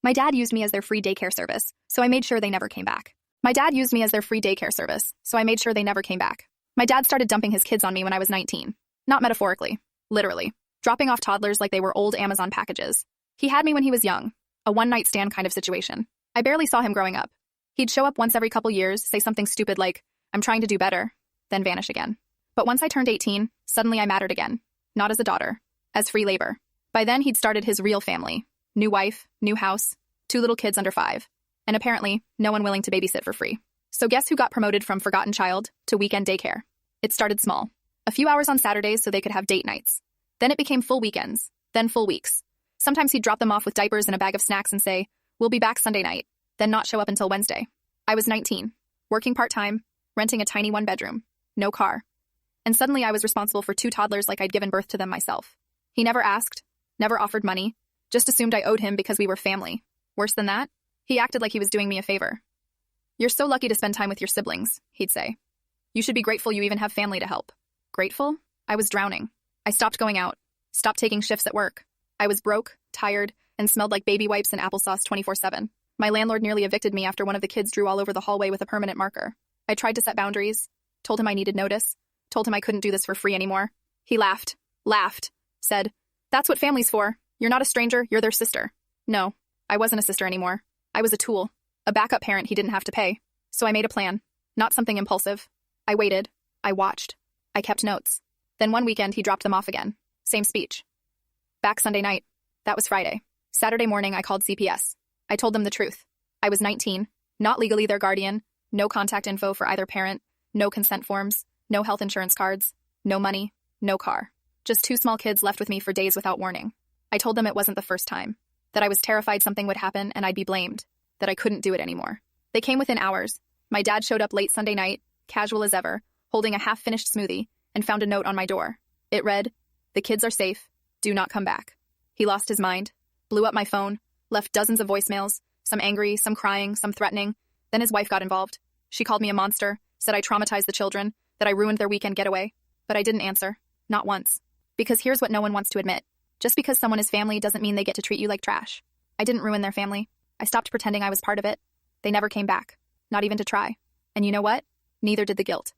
My dad used me as their free daycare service, so I made sure they never came back. My dad used me as their free daycare service, so I made sure they never came back. My dad started dumping his kids on me when I was 19. Not metaphorically, literally. Dropping off toddlers like they were old Amazon packages. He had me when he was young, a one-night stand kind of situation. I barely saw him growing up. He'd show up once every couple years, say something stupid like, "I'm trying to do better," then vanish again. But once I turned 18, suddenly I mattered again. Not as a daughter, as free labor. By then, he'd started his real family. New wife, new house, 2 little kids under 5. And apparently, no one willing to babysit for free. So guess who got promoted from forgotten child to weekend daycare? It started small. A few hours on Saturdays so they could have date nights. Then it became full weekends, then full weeks. Sometimes he'd drop them off with diapers and a bag of snacks and say, "We'll be back Sunday night," then not show up until Wednesday. I was 19, working part-time, renting a tiny 1-bedroom, no car. And suddenly I was responsible for 2 toddlers like I'd given birth to them myself. He never asked, never offered money, just assumed I owed him because we were family. Worse than that, he acted like he was doing me a favor. "You're so lucky to spend time with your siblings," he'd say. "You should be grateful you even have family to help." Grateful? I was drowning. I stopped going out, stopped taking shifts at work. I was broke, tired, and smelled like baby wipes and applesauce 24/7. My landlord nearly evicted me after one of the kids drew all over the hallway with a permanent marker. I tried to set boundaries, told him I needed notice, told him I couldn't do this for free anymore. He laughed, said, "That's what family's for. You're not a stranger, you're their sister." No, I wasn't a sister anymore. I was a tool, a backup parent he didn't have to pay. So I made a plan, not something impulsive. I waited, I watched, I kept notes. Then one weekend he dropped them off again. Same speech. Back Sunday night. That was Friday. Saturday morning I called CPS. I told them the truth. I was 19, not legally their guardian, no contact info for either parent, no consent forms, no health insurance cards, no money, no car. Just 2 small kids left with me for days without warning. I told them it wasn't the first time, that I was terrified something would happen and I'd be blamed, that I couldn't do it anymore. They came within hours. My dad showed up late Sunday night, casual as ever, holding a half-finished smoothie, and found a note on my door. It read, "The kids are safe. Do not come back." He lost his mind, blew up my phone, left dozens of voicemails, some angry, some crying, some threatening. Then his wife got involved. She called me a monster, said I traumatized the children, that I ruined their weekend getaway. But I didn't answer. Not once. Because here's what no one wants to admit. Just because someone is family doesn't mean they get to treat you like trash. I didn't ruin their family. I stopped pretending I was part of it. They never came back. Not even to try. And you know what? Neither did the guilt.